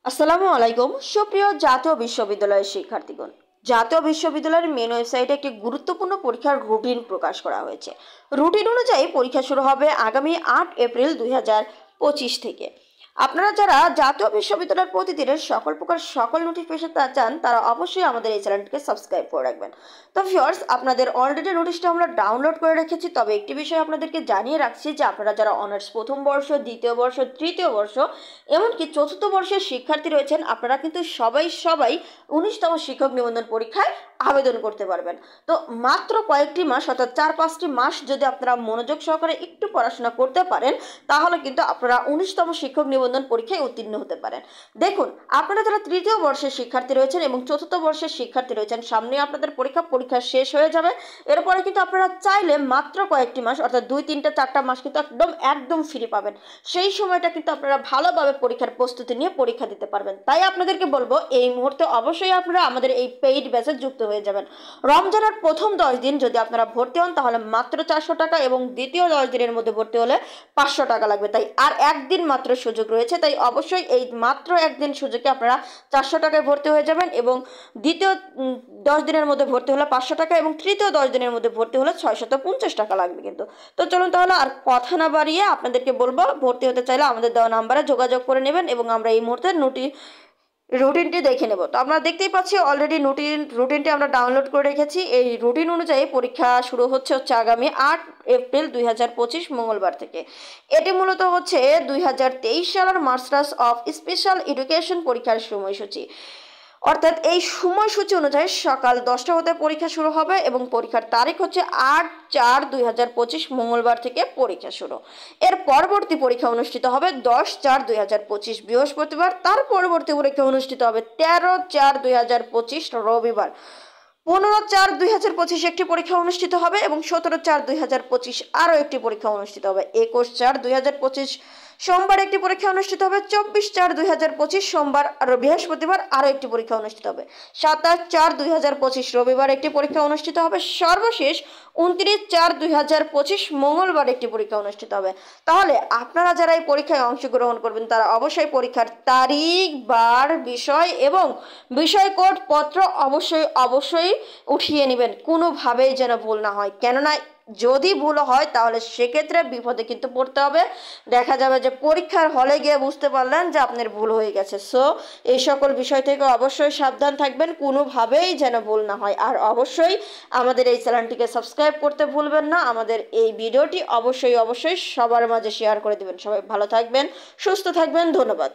আসসালামু আলাইকুম সুপ্রিয় জাতীয় বিশ্ববিদ্যালয়ের শিক্ষার্থীগণ। জাতীয় বিশ্ববিদ্যালয়ের মেন ওয়েবসাইটে একটি গুরুত্বপূর্ণ পরীক্ষার রুটিন প্রকাশ করা হয়েছে। রুটিন অনুযায়ী পরীক্ষা শুরু হবে আগামী 8 এপ্রিল 2025 থেকে। আপনারা যারা জাতীয় বিশ্ববিদ্যালয়ের প্রতিদিনের সকল নোটিফিকেশন চান তারা অবশ্যই আমাদের এই চ্যানেলটিকে সাবস্ক্রাইব করে রাখবেন। তো ভিউয়ার্স, আপনাদের অলরেডি নোটিশটা আমরা ডাউনলোড করে রেখেছি, তবে একটি বিষয় আপনাদেরকে জানিয়ে রাখছি যে আপনারা যারা অনার্স প্রথম বর্ষ, দ্বিতীয় বর্ষ, তৃতীয় বর্ষ, এমনকি চতুর্থ বর্ষের শিক্ষার্থী রয়েছেন, আপনারা কিন্তু সবাই 19তম শিক্ষক নিবন্ধন পরীক্ষায় আবেদন করতে পারবেন। তো মাত্র কয়েকটি মাস অর্থাৎ 4-5টি মাস যদি আপনারা মনোযোগ সহকারে একটু পড়াশোনা করতে পারেন তাহলে কিন্তু আপনারা 19তম শিক্ষক নিবন্ধন পরীক্ষায় উত্তীর্ণ হতে পারেন। দেখুন, আপনারা যারা তৃতীয় বর্ষের শিক্ষার্থী রয়েছেন এবং চতুর্থ বর্ষের শিক্ষার্থী রয়েছেন, সামনে আপনাদের পরীক্ষা শেষ হয়ে যাবে। এরপরে কিন্তু আপনারা চাইলে মাত্র কয়েকটি মাস অর্থাৎ 2-3-4টা মাস কিন্তু একদম ফ্রি পাবেন। সেই সময়টা কিন্তু আপনারা ভালোভাবে পরীক্ষার প্রস্তুতি নিয়ে পরীক্ষা দিতে পারবেন। তাই আপনাদেরকে বলবো এই মুহূর্তে অবশ্যই আপনারা আমাদের এই পেইড ব্যাচে যুক্ত হয়ে যাবেন। রমজানের প্রথম 10 দিন যদি আপনারা ভর্তি হন তাহলে মাত্র 400 টাকা এবং দ্বিতীয় 10 দিনের মধ্যে ভর্তি হলে 500 টাকা লাগবে। তাই আর একদিন মাত্র সুযোগ রয়েছে, তাই অবশ্যই এই মাত্র একদিন সুযোগে আপনারা 400 টাকায় ভর্তি হয়ে যাবেন এবং দ্বিতীয় 10 দিনের মধ্যে ভর্তি হলে 500 টাকা এবং তৃতীয় 10 দিনের মধ্যে ভর্তি হলে 650 টাকা লাগবে কিন্তু। তো চলুন তাহলে আর কথা না বাড়িয়ে আপনাদেরকে বলবো, ভর্তি হতে চাইলে আমাদের দেওয়া নাম্বারে যোগাযোগ করে নেবেন এবং আমরা এই মুহূর্তে রুটিনটি দেখে নেব। তো আপনারা দেখতেই পাচ্ছি অলরেডি রুটিনটি আমরা ডাউনলোড করে রেখেছি। এই রুটিন অনুযায়ী পরীক্ষা শুরু হচ্ছে আগামী 8 এপ্রিল 2025 মঙ্গলবার থেকে। এটি মূলত হচ্ছে 2023 সালের মাস্টার্স অফ স্পেশাল এডুকেশন পরীক্ষার সময়সূচি। অর্থাৎ এই সময়সূচি অনুযায়ী সকাল 10টা হতে পরীক্ষা শুরু হবে এবং পরীক্ষার তারিখ হচ্ছে 8/4/2025 মঙ্গলবার থেকে পরীক্ষা শুরু। এর পরবর্তী পরীক্ষা অনুষ্ঠিত হবে 10/4/2025 বৃহস্পতিবার। তার পরবর্তী পরীক্ষা অনুষ্ঠিত হবে 13/4/2025 রবিবার। 15/4/2025 একটি পরীক্ষা অনুষ্ঠিত হবে এবং 17/4/2025 আরও একটি পরীক্ষা অনুষ্ঠিত হবে। 21/4/2025 সোমবার একটি পরীক্ষা অনুষ্ঠিত হবে। 24/4/2025 সোমবার আর বৃহস্পতিবার আরও একটি পরীক্ষা অনুষ্ঠিত হবে। 27/4/2025 রবিবার একটি পরীক্ষা অনুষ্ঠিত হবে। সর্বশেষ 29/4/2025 মঙ্গলবার একটি পরীক্ষা অনুষ্ঠিত হবে। তাহলে আপনারা যারা এই পরীক্ষায় অংশগ্রহণ করবেন তারা অবশ্যই পরীক্ষার তারিখ, বার, বিষয় এবং বিষয় কোড পত্র অবশ্যই উঠিয়ে নেবেন, কোনোভাবেই যেন ভুল না হয়। কেননা যদি ভুল হয় তাহলে সেক্ষেত্রে বিপদে কিন্তু পড়তে হবে। দেখা যাবে যে পরীক্ষার হলে গিয়ে বুঝতে পারলেন যে আপনার ভুল হয়ে গেছে। সো এই সকল বিষয় থেকে অবশ্যই সাবধান থাকবেন, কোনোভাবেই যেন ভুল না হয়। আর অবশ্যই আমাদের এই চ্যানেলটিকে সাবস্ক্রাইব করতে ভুলবেন না। আমাদের এই ভিডিওটি অবশ্যই সবার মাঝে শেয়ার করে দেবেন। সবাই ভালো থাকবেন, সুস্থ থাকবেন, ধন্যবাদ।